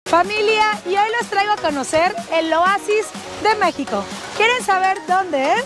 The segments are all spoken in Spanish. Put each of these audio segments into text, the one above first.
Familia, y hoy les traigo a conocer el Oasis de México. ¿Quieren saber dónde es?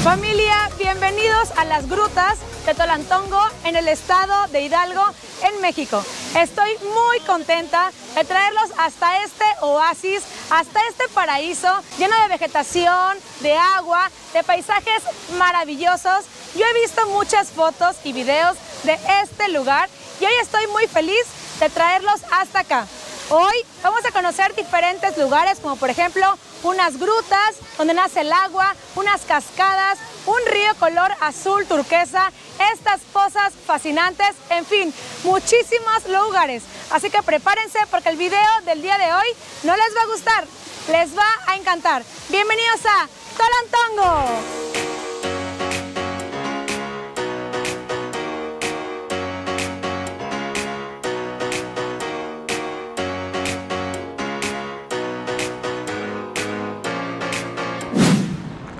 Familia, bienvenidos a las grutas de Tolantongo en el estado de Hidalgo, en México. Estoy muy contenta de traerlos hasta este oasis, hasta este paraíso lleno de vegetación, de agua, de paisajes maravillosos. Yo he visto muchas fotos y videos de este lugar y hoy estoy muy feliz de traerlos hasta acá. Hoy vamos a conocer diferentes lugares, como por ejemplo unas grutas donde nace el agua, unas cascadas, un río color azul turquesa, estas pozas fascinantes, en fin, muchísimos lugares. Así que prepárense porque el video del día de hoy no les va a gustar, les va a encantar. Bienvenidos a Tolantongo.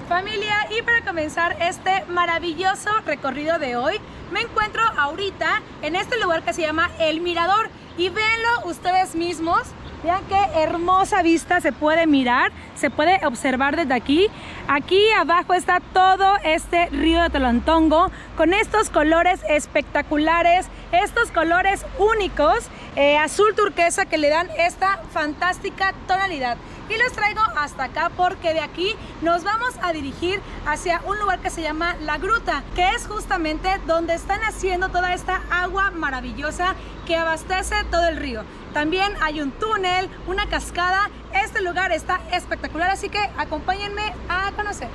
Familia, y para comenzar este maravilloso recorrido de hoy, me encuentro ahorita en este lugar que se llama El Mirador. Y véanlo ustedes mismos, vean qué hermosa vista se puede mirar, se puede observar desde aquí. Aquí abajo está todo este río de Tolantongo con estos colores espectaculares, estos colores únicos, azul turquesa, que le dan esta fantástica tonalidad. Y los traigo hasta acá porque de aquí nos vamos a dirigir hacia un lugar que se llama La Gruta, que es justamente donde están haciendo toda esta agua maravillosa que abastece todo el río. También hay un túnel, una cascada. Este lugar está espectacular, así que acompáñenme a conocer.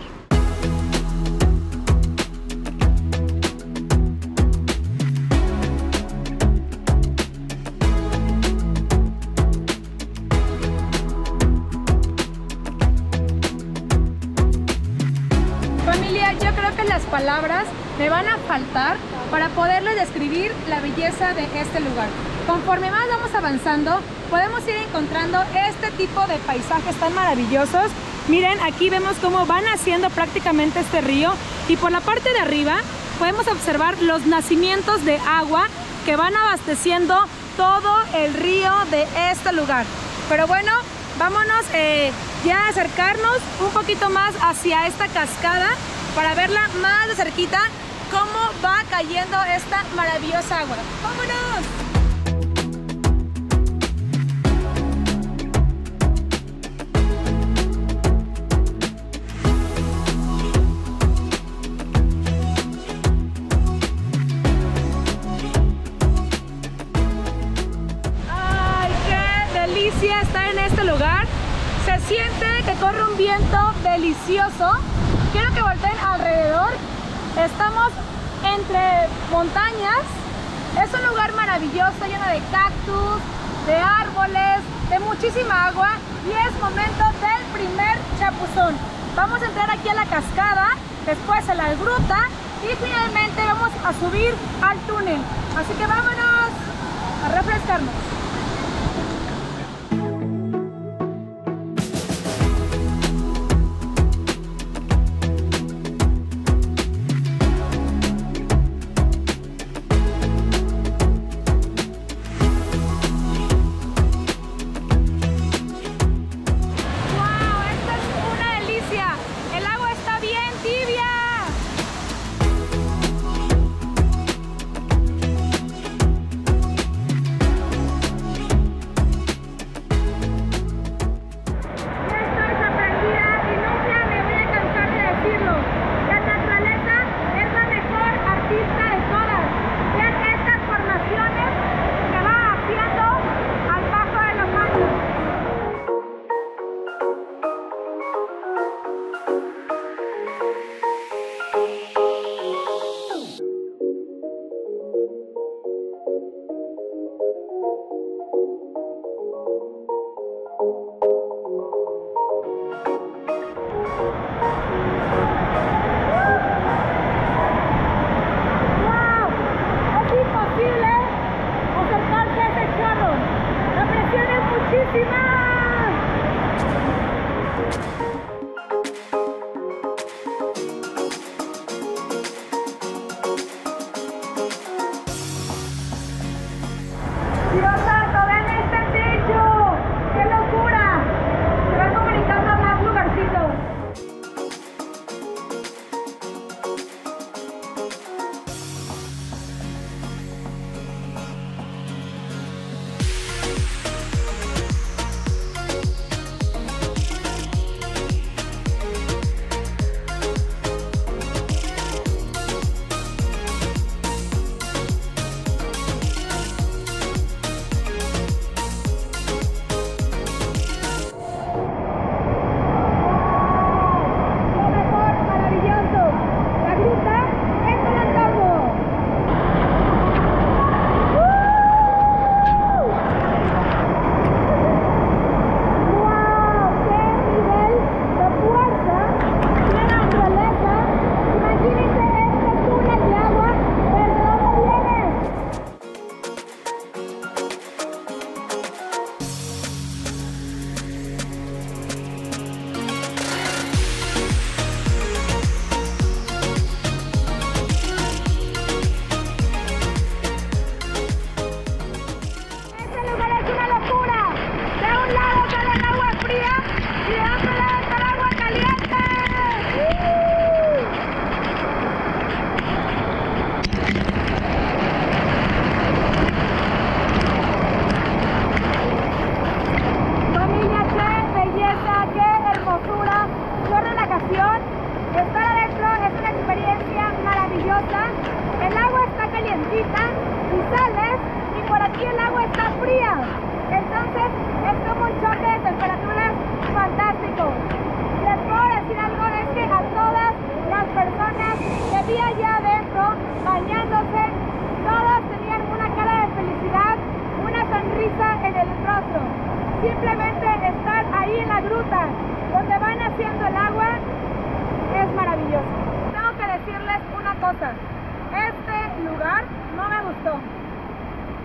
Familia, yo creo que las palabras me van a faltar para poderles describir la belleza de este lugar. Conforme más vamos avanzando, podemos ir encontrando este tipo de paisajes tan maravillosos. Miren, aquí vemos cómo van haciendo prácticamente este río y por la parte de arriba podemos observar los nacimientos de agua que van abasteciendo todo el río de este lugar. Pero bueno, vámonos ya a acercarnos un poquito más hacia esta cascada para verla más de cerquita, cómo va cayendo esta maravillosa agua. ¡Vámonos! ¡Ay, qué delicia estar en este lugar! Se siente que corre un viento delicioso. Quiero que volteen alrededor. Estamos entre montañas. Es un lugar maravilloso, lleno de cactus, de árboles, de muchísima agua. Y es momento del primer chapuzón. Vamos a entrar aquí a la cascada, después a la gruta y finalmente vamos a subir al túnel. Así que vámonos a refrescarnos. Dios santo, vean este techo. ¡Qué locura! Se van comunicando a más lugarcitos. El agua está calientita y sales y por aquí el agua está fría. Entonces es como un choque de temperaturas fantástico. Les puedo decir algo, es que a todas las personas que vi allá adentro bañándose, todos tenían una cara de felicidad, una sonrisa en el rostro. Simplemente estar ahí en la gruta donde van haciendo el agua es maravilloso. Tengo que decirles una cosa, este lugar no me gustó.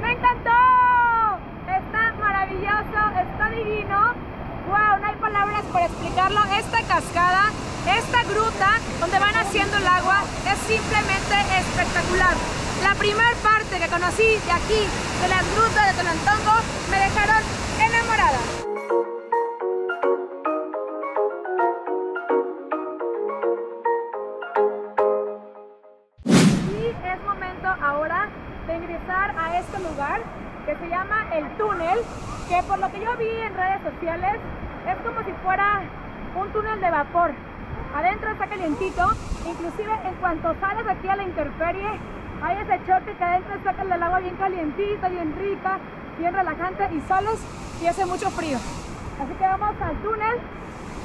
¡Me encantó! Está maravilloso, está divino. ¡Wow! No hay palabras para explicarlo. Esta cascada, esta gruta donde van haciendo el agua es simplemente espectacular. La primera parte que conocí de aquí, de las grutas de Tolantongo, me dejaron enamorada. Es momento ahora de ingresar a este lugar que se llama El Túnel, que por lo que yo vi en redes sociales es como si fuera un túnel de vapor. Adentro está calientito, inclusive en cuanto sales aquí a la intemperie hay ese choque que adentro sacan el agua bien calientita, bien rica, bien relajante y sales y hace mucho frío. Así que vamos al túnel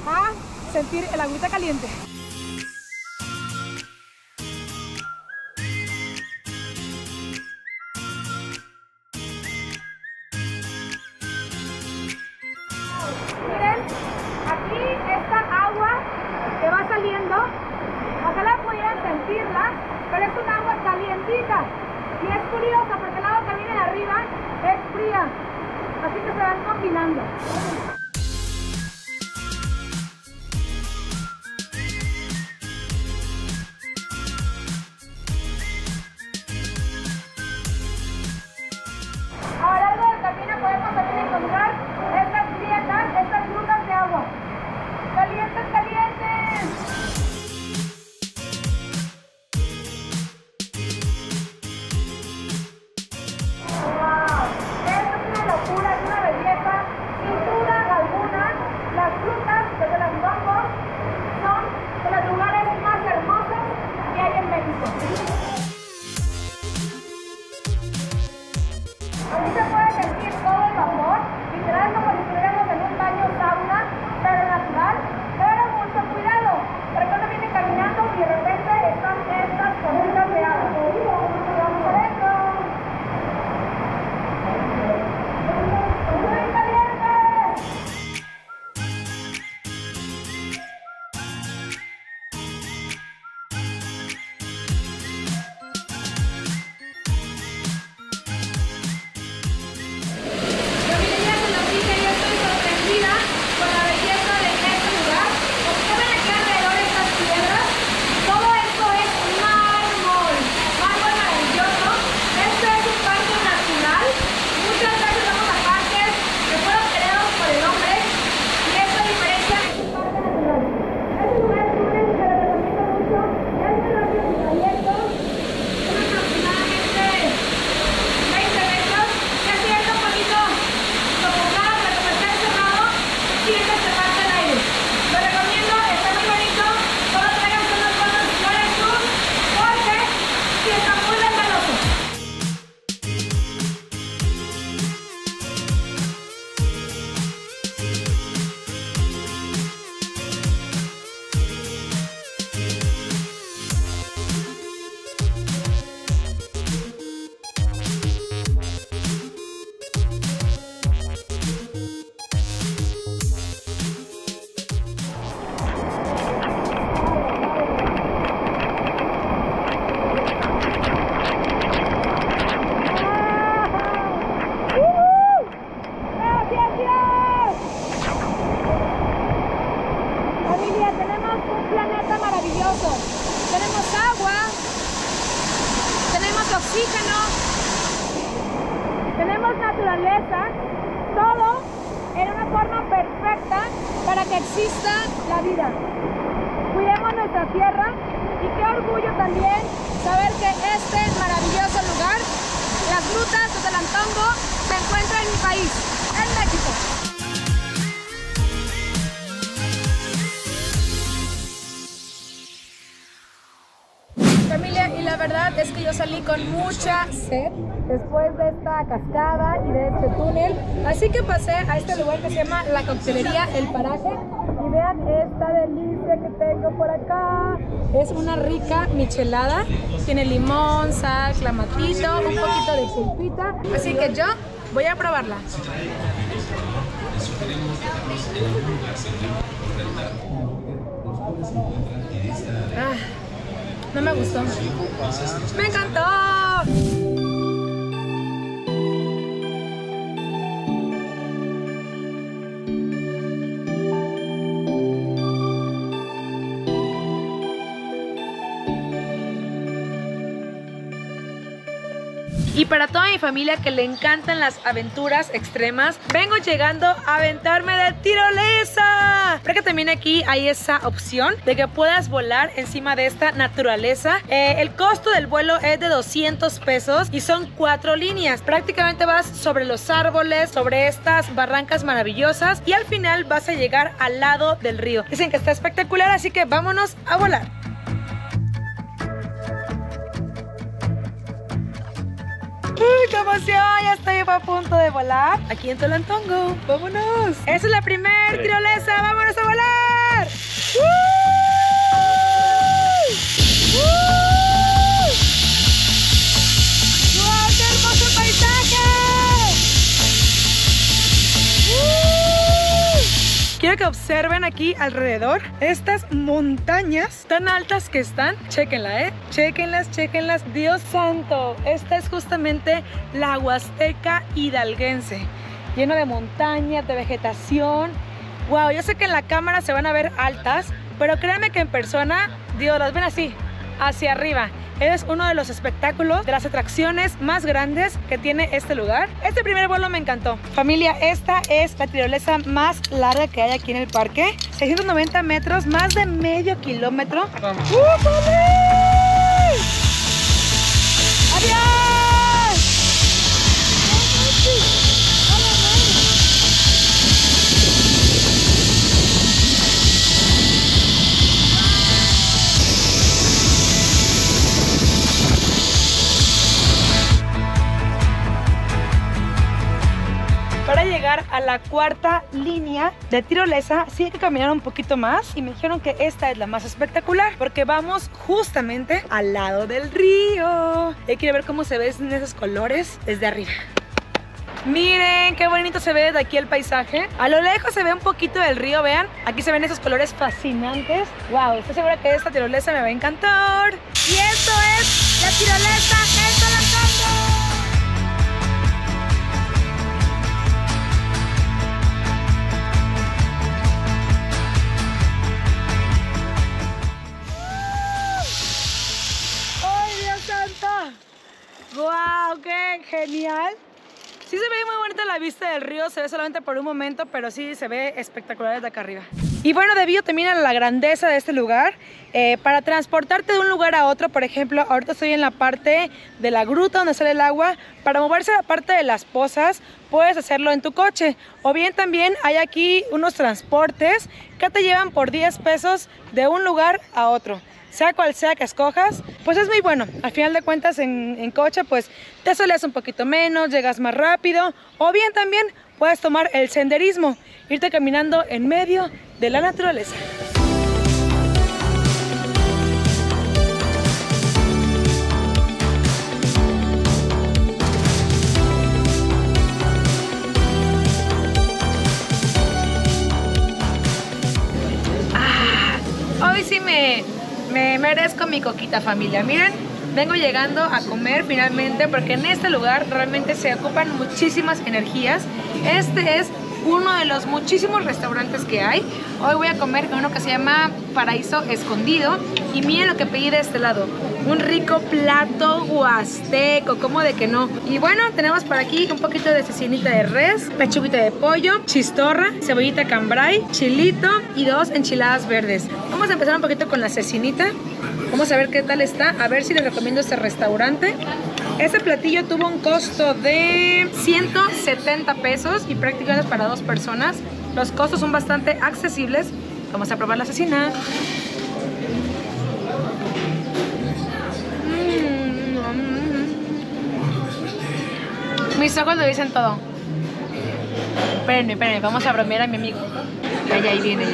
a sentir el agüita caliente. Que va saliendo, ojalá pudieran sentirla, pero es un agua calientita y es curiosa porque el agua que viene de arriba es fría, así que se van combinando. A lo largo del camino podemos también encontrar estas grietas, estas grutas de agua. ¡Calientes, calientes! ¡Wow! Esto es una locura, es una belleza. Sin duda oxígeno, tenemos naturaleza, todo en una forma perfecta para que exista la vida. Cuidemos nuestra tierra y qué orgullo también saber que este maravilloso lugar, las grutas de Telantongo, se encuentra en mi país, en México. Familia, y la verdad es que yo salí con mucha sed después de esta cascada y de este túnel, así que pasé a este lugar que se llama la coctelería El Paraje y vean esta delicia que tengo por acá. Es una rica michelada, tiene limón, sal, clamatito, un poquito de pulpita, así que yo voy a probarla. No me gustó. ¡Me encantó! Y para toda mi familia que le encantan las aventuras extremas, vengo llegando a aventarme de tirolesa. Porque también aquí hay esa opción de que puedas volar encima de esta naturaleza. El costo del vuelo es de 200 pesos y son 4 líneas. Prácticamente vas sobre los árboles, sobre estas barrancas maravillosas y al final vas a llegar al lado del río. Dicen que está espectacular, así que vámonos a volar. ¡Uy, qué emoción! Ya estoy a punto de volar aquí en Telantongo. ¡Vámonos! ¡Esa es la primera tirolesa! ¡Vámonos a volar! ¡Woo! ¡Woo! ¡Wow, qué hermoso paisaje! Quiero que observen aquí alrededor estas montañas tan altas que están. Chéquenla, chéquenlas, chéquenlas. Dios santo, esta es justamente la Huasteca hidalguense, lleno de montañas, de vegetación. Wow, yo sé que en la cámara se van a ver altas, pero créanme que en persona, Dios, las ven así, hacia arriba. Es uno de los espectáculos, de las atracciones más grandes que tiene este lugar. Este primer vuelo me encantó. Familia, esta es la tirolesa más larga que hay aquí en el parque. 690 metros, más de medio kilómetro. ¡Adiós! Para llegar a la cuarta línea de tirolesa, sí hay que caminar un poquito más y me dijeron que esta es la más espectacular porque vamos justamente al lado del río. Y quiero ver cómo se ven esos colores desde arriba. Miren qué bonito se ve desde aquí el paisaje. A lo lejos se ve un poquito del río, vean. Aquí se ven esos colores fascinantes. Wow, estoy segura que esta tirolesa me va a encantar. Y esto es la tirolesa en Telantongo. ¡Wow! ¡Qué genial! Sí se ve muy bonita la vista del río, se ve solamente por un momento, pero sí se ve espectacular desde acá arriba. Y bueno, debido también a la grandeza de este lugar, para transportarte de un lugar a otro, por ejemplo, ahorita estoy en la parte de la gruta donde sale el agua, para moverse a la parte de las pozas, puedes hacerlo en tu coche. O bien también hay aquí unos transportes que te llevan por 10 pesos de un lugar a otro. Sea cual sea que escojas, pues es muy bueno. Al final de cuentas en coche pues te soleas un poquito menos, llegas más rápido. O bien también puedes tomar el senderismo, irte caminando en medio de la naturaleza. Hoy sí me merezco mi coquita, familia. Miren, vengo llegando a comer finalmente porque en este lugar realmente se ocupan muchísimas energías. Este es uno de los muchísimos restaurantes que hay. Hoy voy a comer con uno que se llama Paraíso Escondido. Y miren lo que pedí de este lado. Un rico plato huasteco, ¿cómo de que no? Y bueno, tenemos por aquí un poquito de cecinita de res, pechuguita de pollo, chistorra, cebollita cambray, chilito y 2 enchiladas verdes. Vamos a empezar un poquito con la cecinita. Vamos a ver qué tal está, a ver si les recomiendo este restaurante. Este platillo tuvo un costo de 170 pesos y prácticamente para 2 personas. Los costos son bastante accesibles. Vamos a probar la cecina. Mis ojos lo dicen todo. Espérenme, vamos a bromear a mi amigo. Ahí viene,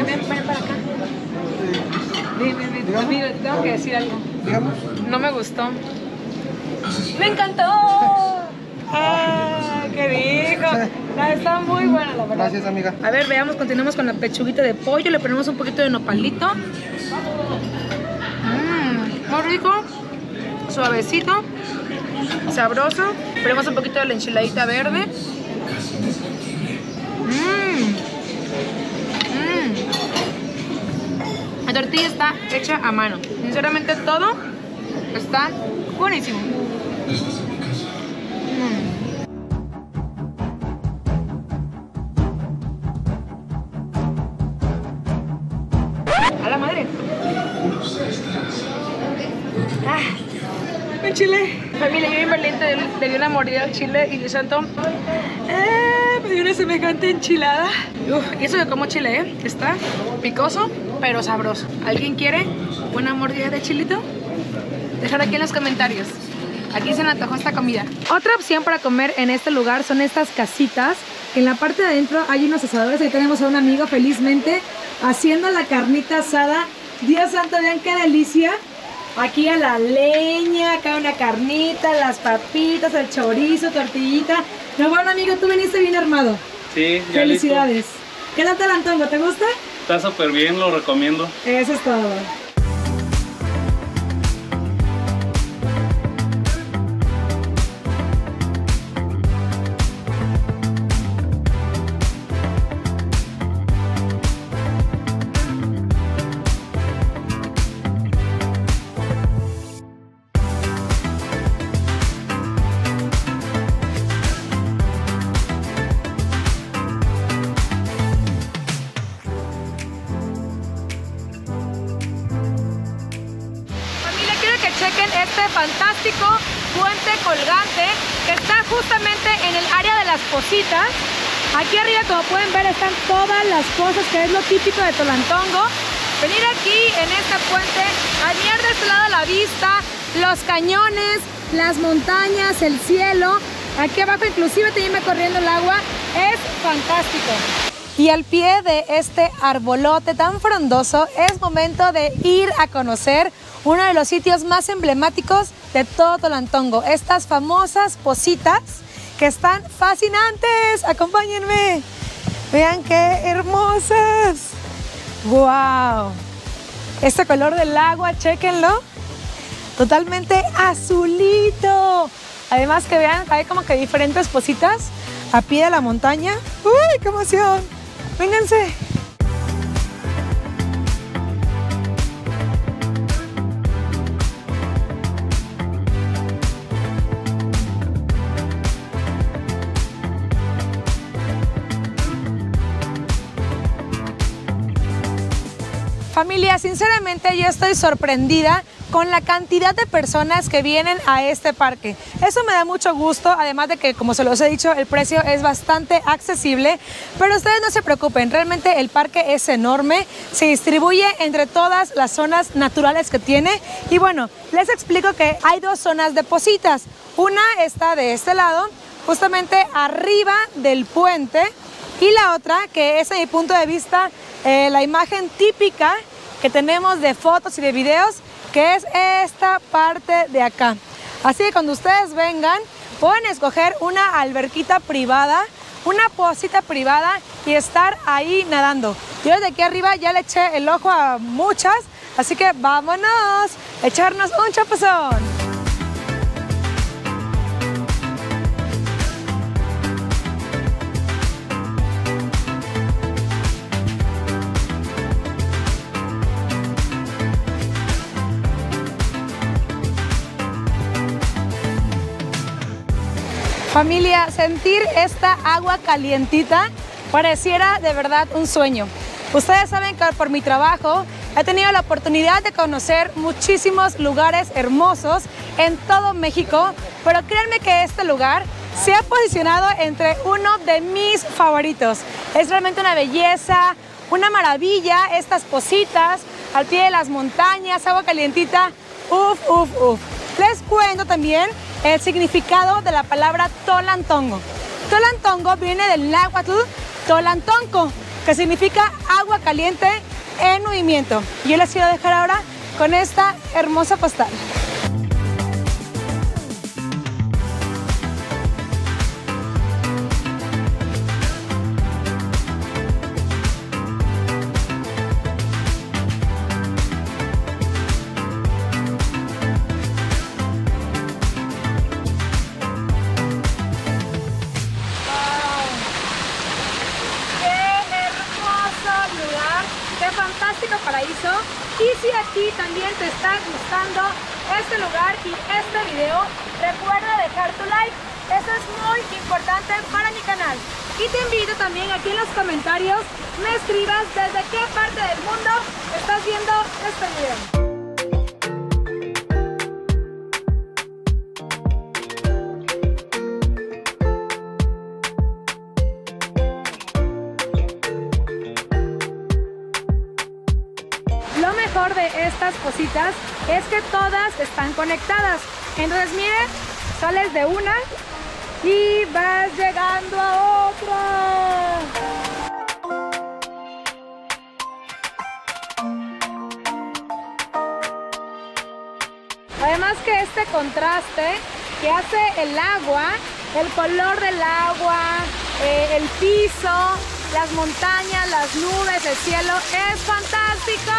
Ven para acá. Ven, amigo, te tengo que decir algo. Digamos. No me gustó. ¡Me encantó! ¡Ah! ¿Qué dijo? Está muy buena, la verdad. Gracias, amiga. A ver, veamos, continuamos con la pechuguita de pollo. Le ponemos un poquito de nopalito. Muy rico. Suavecito. Sabroso. Ponemos un poquito de la enchiladita verde. La tortilla está hecha a mano. Sinceramente todo está buenísimo. A la madre. El chile. Familia, yo bien valiente le di una mordida al chile y de santo me dio una semejante enchilada. Y eso de como chile, está picoso, pero sabroso. ¿Alguien quiere una mordida de chilito? Dejar aquí en los comentarios. Aquí se me antojó esta comida. Otra opción para comer en este lugar son estas casitas. En la parte de adentro hay unos asadores. Ahí tenemos a un amigo felizmente haciendo la carnita asada. Dios santo, vean qué delicia. Aquí a la leña, acá una carnita, las papitas, el chorizo, tortillita. No, bueno, amigo, tú viniste bien armado. Sí, ya felicidades. Listo. ¿Qué tal el antongo? ¿Te gusta? Está súper bien, lo recomiendo. Eso es todo. Chequen este fantástico puente colgante que está justamente en el área de las Positas. Aquí arriba, como pueden ver, están todas las cosas que es lo típico de Tolantongo. Venir aquí en este puente, admirar de este lado la vista, los cañones, las montañas, el cielo. Aquí abajo inclusive también va corriendo el agua. Es fantástico. Y al pie de este arbolote tan frondoso es momento de ir a conocer uno de los sitios más emblemáticos de todo Tolantongo. Estas famosas Positas que están fascinantes. Acompáñenme. Vean qué hermosas. ¡Wow! Este color del agua, chéquenlo. Totalmente azulito. Además que vean, hay como que diferentes Positas a pie de la montaña. ¡Uy, qué emoción! Vénganse. Familia, sinceramente yo estoy sorprendida con la cantidad de personas que vienen a este parque. Eso me da mucho gusto, además de que, como se los he dicho, el precio es bastante accesible. Pero ustedes no se preocupen, realmente el parque es enorme, se distribuye entre todas las zonas naturales que tiene. Y bueno, les explico que hay 2 zonas de Positas. Una está de este lado, justamente arriba del puente, y la otra, que es, a mi punto de vista, la imagen típica que tenemos de fotos y de videos, que es esta parte de acá. Así que cuando ustedes vengan, pueden escoger una alberquita privada, una posita privada y estar ahí nadando. Yo desde aquí arriba ya le eché el ojo a muchas, así que vámonos a echarnos un chapuzón. Familia, sentir esta agua calientita pareciera de verdad un sueño. Ustedes saben que por mi trabajo he tenido la oportunidad de conocer muchísimos lugares hermosos en todo México, pero créanme que este lugar se ha posicionado entre uno de mis favoritos. Es realmente una belleza, una maravilla, estas positas al pie de las montañas, agua calientita, uf, uf, uf. Les cuento también el significado de la palabra Tolantongo. Tolantongo viene del náhuatl Tolantonco, que significa agua caliente en movimiento. Yo les quiero dejar ahora con esta hermosa postal. Fantástico paraíso. Y si a ti también te está gustando este lugar y este video, recuerda dejar tu like. Eso es muy importante para mi canal. Y te invito también aquí en los comentarios me escribas desde qué parte del mundo estás viendo este video. Lo mejor de estas cositas es que todas están conectadas. Entonces miren, sales de una y vas llegando a otra. Además que este contraste que hace el agua, el color del agua, el piso, las montañas, las nubes, el cielo, es fantástico.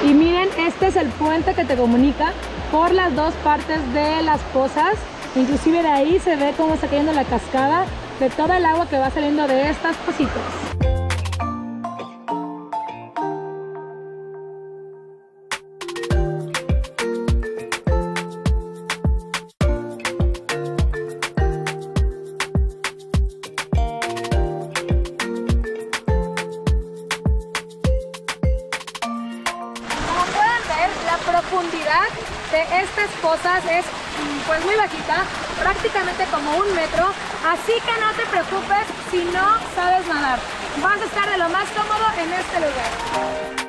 Y miren, este es el puente que te comunica por las dos partes de las pozas. Inclusive de ahí se ve cómo está cayendo la cascada de toda el agua que va saliendo de estas pozitas. La profundidad de estas pozas es pues muy bajita, prácticamente como 1 metro, así que no te preocupes si no sabes nadar. Vas a estar de lo más cómodo en este lugar.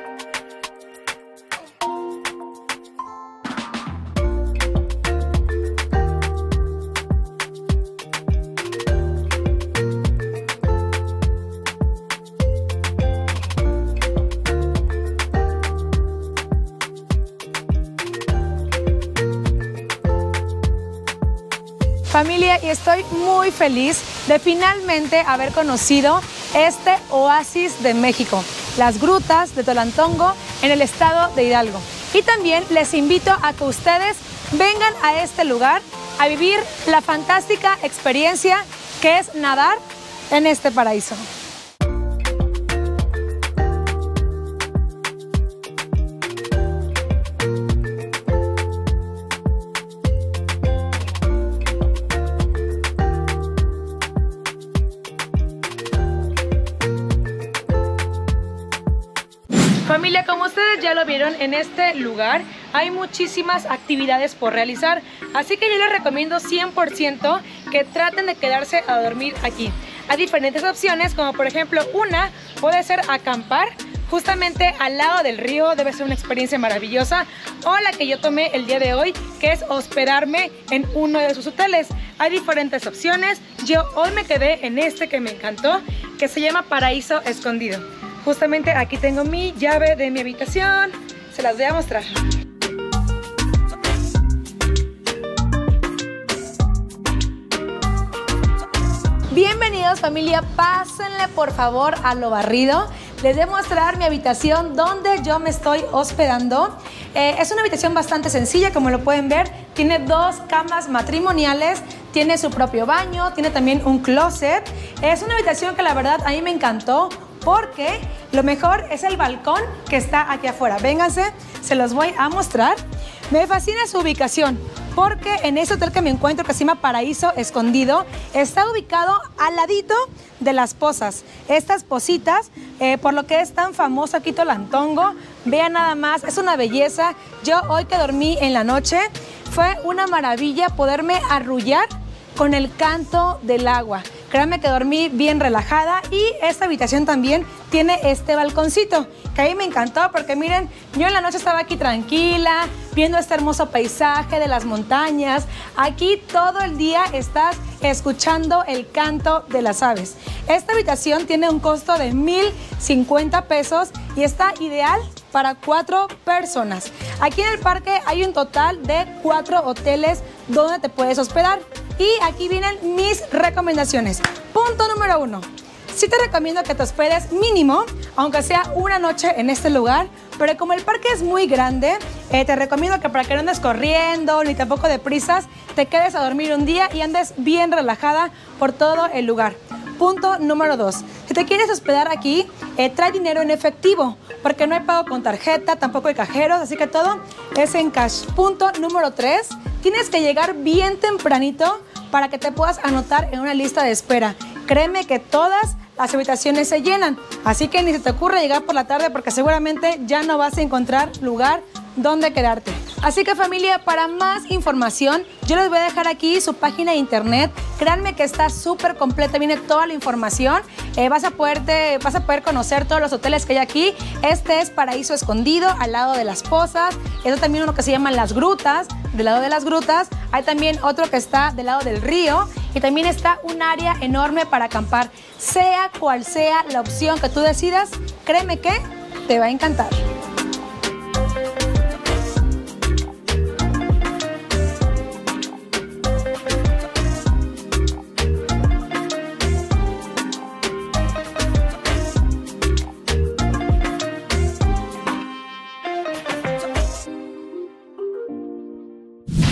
Familia, y estoy muy feliz de finalmente haber conocido este oasis de México, las grutas de Tolantongo en el estado de Hidalgo. Y también les invito a que ustedes vengan a este lugar a vivir la fantástica experiencia que es nadar en este paraíso. Familia, como ustedes ya lo vieron, en este lugar hay muchísimas actividades por realizar, así que yo les recomiendo 100% que traten de quedarse a dormir aquí. Hay diferentes opciones, como por ejemplo una puede ser acampar justamente al lado del río, debe ser una experiencia maravillosa, o la que yo tomé el día de hoy, que es hospedarme en uno de sus hoteles. Hay diferentes opciones, yo hoy me quedé en este que me encantó, que se llama Paraíso Escondido. Justamente aquí tengo mi llave de mi habitación, se las voy a mostrar. Bienvenidos familia, pásenle por favor a lo barrido. Les voy a mostrar mi habitación donde yo me estoy hospedando. Es una habitación bastante sencilla, como lo pueden ver. Tiene 2 camas matrimoniales, tiene su propio baño, tiene también un closet. Es una habitación que la verdad a mí me encantó, porque lo mejor es el balcón que está aquí afuera. Vénganse, se los voy a mostrar. Me fascina su ubicación, porque en ese hotel que me encuentro, que se llama Paraíso Escondido, está ubicado al ladito de las pozas. Estas pozitas, por lo que es tan famoso aquí Tolantongo, vean nada más, es una belleza. Yo hoy que dormí en la noche, fue una maravilla poderme arrullar con el canto del agua. Créanme que dormí bien relajada y esta habitación también tiene este balconcito, que a mí me encantó porque miren, yo en la noche estaba aquí tranquila, viendo este hermoso paisaje de las montañas. Aquí todo el día estás escuchando el canto de las aves. Esta habitación tiene un costo de 1,050 pesos y está ideal para 4 personas. Aquí en el parque hay un total de 4 hoteles donde te puedes hospedar. Y aquí vienen mis recomendaciones. Punto número 1. Sí te recomiendo que te hospedes mínimo, aunque sea una noche en este lugar, pero como el parque es muy grande, te recomiendo que para que no andes corriendo ni tampoco de prisas, te quedes a dormir un día y andes bien relajada por todo el lugar. Punto número 2. Si te quieres hospedar aquí, trae dinero en efectivo, porque no hay pago con tarjeta, tampoco hay cajeros, así que todo es en cash. Punto número 3. Tienes que llegar bien tempranito para que te puedas anotar en una lista de espera. Créeme que todas las habitaciones se llenan, así que ni se te ocurre llegar por la tarde porque seguramente ya no vas a encontrar lugar donde quedarte. Así que familia, para más información, yo les voy a dejar aquí su página de internet. Créanme que está súper completa, viene toda la información. Vas a poder conocer todos los hoteles que hay aquí. Este es Paraíso Escondido, al lado de las pozas. Eso también uno que se llaman las grutas. Del lado de las grutas hay también otro que está del lado del río. Y también está un área enorme para acampar. Sea cual sea la opción que tú decidas, créeme que te va a encantar.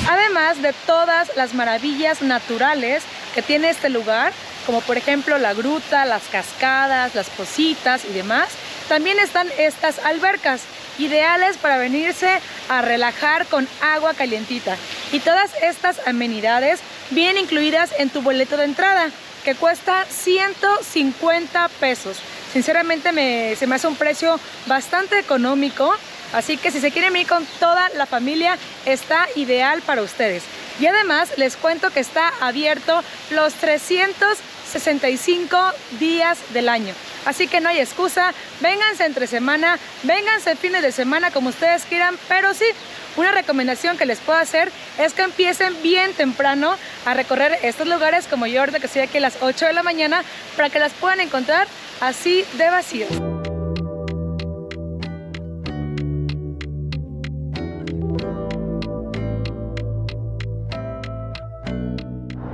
Además de todas las maravillas naturales que tiene este lugar, como por ejemplo la gruta, las cascadas, las pozitas y demás, también están estas albercas, ideales para venirse a relajar con agua calientita. Y todas estas amenidades vienen incluidas en tu boleto de entrada, que cuesta 150 pesos. Sinceramente se me hace un precio bastante económico. Así que si se quieren venir con toda la familia, está ideal para ustedes. Y además les cuento que está abierto los 365 días del año. Así que no hay excusa, vénganse entre semana, vénganse fines de semana como ustedes quieran, pero sí, una recomendación que les puedo hacer es que empiecen bien temprano a recorrer estos lugares, como yo ahorita que estoy aquí a las 8 de la mañana, para que las puedan encontrar así de vacías.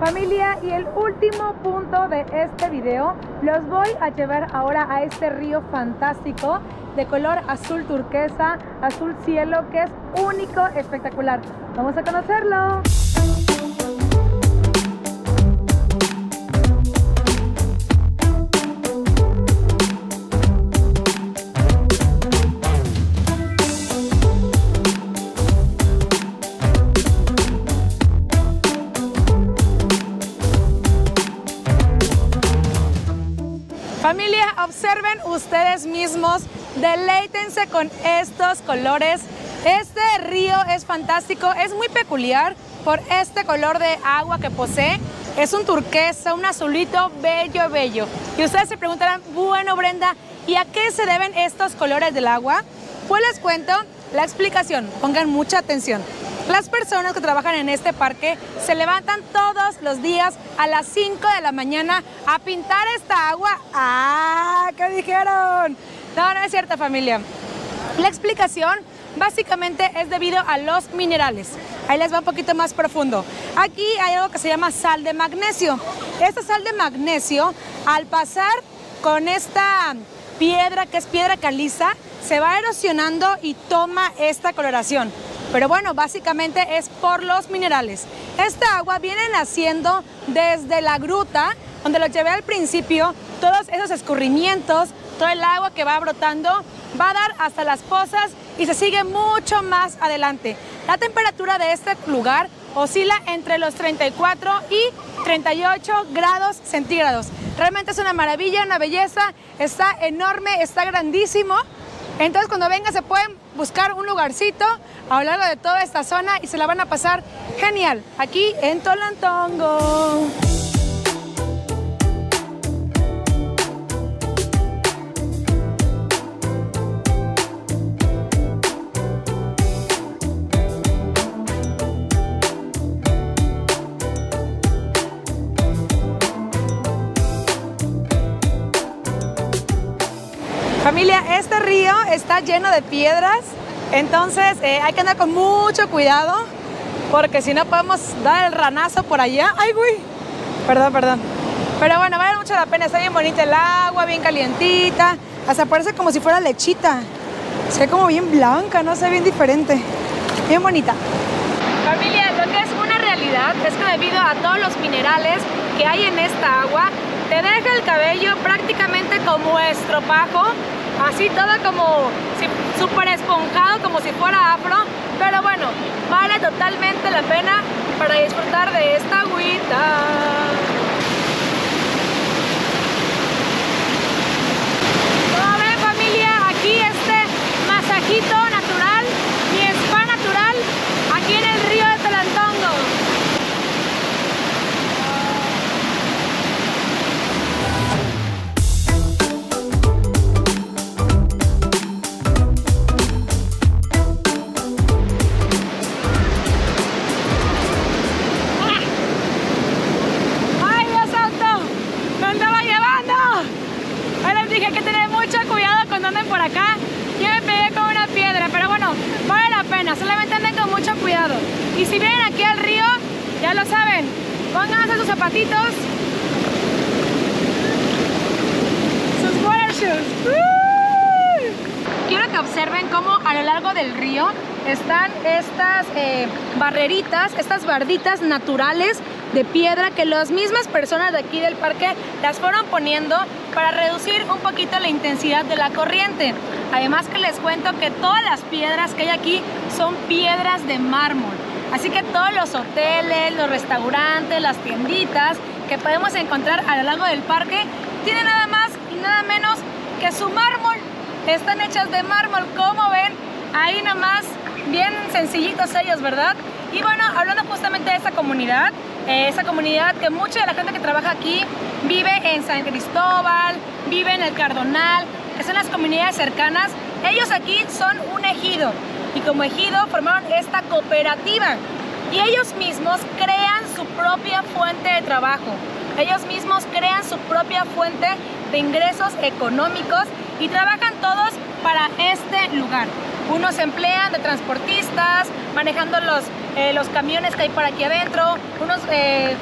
Familia, y el último punto de este video, los voy a llevar ahora a este río fantástico de color azul turquesa, azul cielo, que es único, espectacular. Vamos a conocerlo. Familia, observen ustedes mismos, deleítense con estos colores. Este río es fantástico, es muy peculiar por este color de agua que posee. Es un turquesa, un azulito bello, bello. Y ustedes se preguntarán, bueno Brenda, ¿y a qué se deben estos colores del agua? Pues les cuento la explicación, pongan mucha atención. Las personas que trabajan en este parque se levantan todos los días a las 5 de la mañana a pintar esta agua. ¡Ah! ¿Qué dijeron? No, no es cierto, familia. La explicación básicamente es debido a los minerales. Ahí les va un poquito más profundo. Aquí hay algo que se llama sal de magnesio. Esta sal de magnesio, al pasar con esta piedra, que es piedra caliza, se va erosionando y toma esta coloración. Pero bueno, básicamente es por los minerales. Esta agua viene naciendo desde la gruta, donde lo llevé al principio. Todos esos escurrimientos, todo el agua que va brotando, va a dar hasta las pozas y se sigue mucho más adelante. La temperatura de este lugar oscila entre los 34 y 38 grados centígrados. Realmente es una maravilla, una belleza, está enorme, está grandísimo. Entonces cuando vengan se pueden buscar un lugarcito a lo largo de toda esta zona y se la van a pasar genial aquí en Tolantongo. Familia, este río está lleno de piedras, entonces hay que andar con mucho cuidado porque si no podemos dar el ranazo por allá. ¡Ay, güey! Perdón. Pero bueno, vale mucho la pena, está bien bonita el agua, bien calientita, hasta parece como si fuera lechita. Se ve como bien blanca, no sé, bien diferente, bien bonita. Familia, lo que es una realidad es que debido a todos los minerales que hay en esta agua, te deja el cabello prácticamente como estropajo, así todo como súper esponjado, como si fuera afro, pero bueno, vale totalmente la pena para disfrutar de esta agüita. Como ven, familia, aquí este masajito natural, mi spa natural, aquí en el río de Tolantongo. Hay que tener mucho cuidado cuando anden por acá. Yo me pegué con una piedra, pero bueno, vale la pena, solamente anden con mucho cuidado. Y si vienen aquí al río, ya lo saben, pónganse sus zapatitos, sus water shoes. Quiero que observen cómo a lo largo del río están estas barreritas, estas barditas naturales de piedra que las mismas personas de aquí del parque las fueron poniendo para reducir un poquito la intensidad de la corriente. Además que les cuento que todas las piedras que hay aquí son piedras de mármol. Así que todos los hoteles, los restaurantes, las tienditas que podemos encontrar a lo largo del parque tienen nada más y nada menos que su mármol. Están hechas de mármol, como ven, ahí nomás, bien sencillitos ellos, ¿verdad? Y bueno, hablando justamente de esa comunidad que mucha de la gente que trabaja aquí vive en San Cristóbal, vive en el Cardonal, que son las comunidades cercanas. Ellos aquí son un ejido y como ejido formaron esta cooperativa y ellos mismos crean su propia fuente de trabajo. Ellos mismos crean su propia fuente de ingresos económicos y trabajan todos para este lugar. Unos se emplean de transportistas, manejando los camiones que hay por aquí adentro. Unos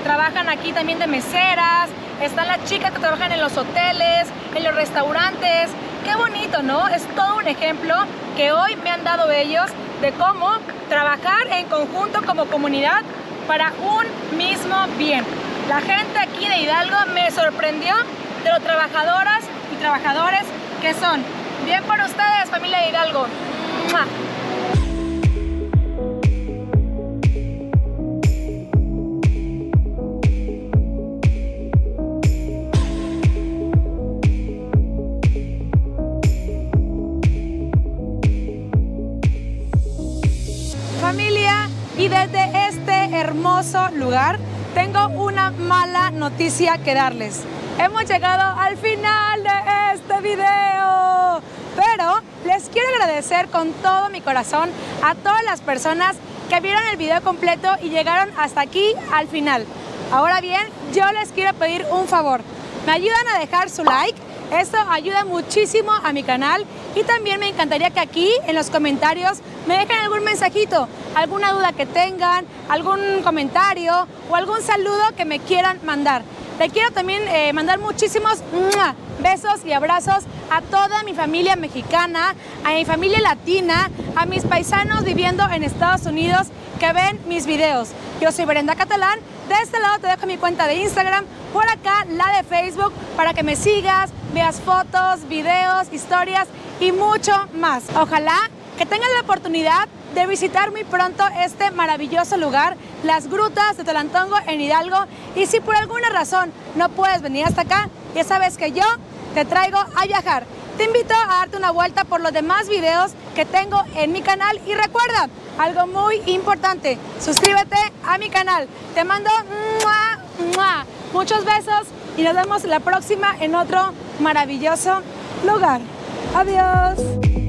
trabajan aquí también de meseras. Están las chicas que trabajan en los hoteles, en los restaurantes. Qué bonito, ¿no? Es todo un ejemplo que hoy me han dado ellos de cómo trabajar en conjunto como comunidad para un mismo bien. La gente aquí de Hidalgo me sorprendió de lo trabajadoras y trabajadores que son. Bien por ustedes, familia de Hidalgo. ¡Mua! Familia, y desde este hermoso lugar tengo una mala noticia que darles. Hemos llegado al final de este video, pero les quiero agradecer con todo mi corazón a todas las personas que vieron el video completo y llegaron hasta aquí al final. Ahora bien, yo les quiero pedir un favor. Me ayudan a dejar su like, esto ayuda muchísimo a mi canal y también me encantaría que aquí en los comentarios me dejen algún mensajito, alguna duda que tengan, algún comentario o algún saludo que me quieran mandar. Le quiero también mandar muchísimos besos y abrazos a toda mi familia mexicana, a mi familia latina, a mis paisanos viviendo en Estados Unidos que ven mis videos. Yo soy Brenda Catalán, de este lado te dejo mi cuenta de Instagram, por acá la de Facebook para que me sigas, veas fotos, videos, historias y mucho más. Ojalá que tengan la oportunidad de visitar muy pronto este maravilloso lugar, las grutas de Tolantongo en Hidalgo. Y si por alguna razón no puedes venir hasta acá, ya sabes que yo te traigo a viajar. Te invito a darte una vuelta por los demás videos que tengo en mi canal y recuerda, algo muy importante, suscríbete a mi canal. Te mando muchos besos y nos vemos la próxima en otro maravilloso lugar. Adiós.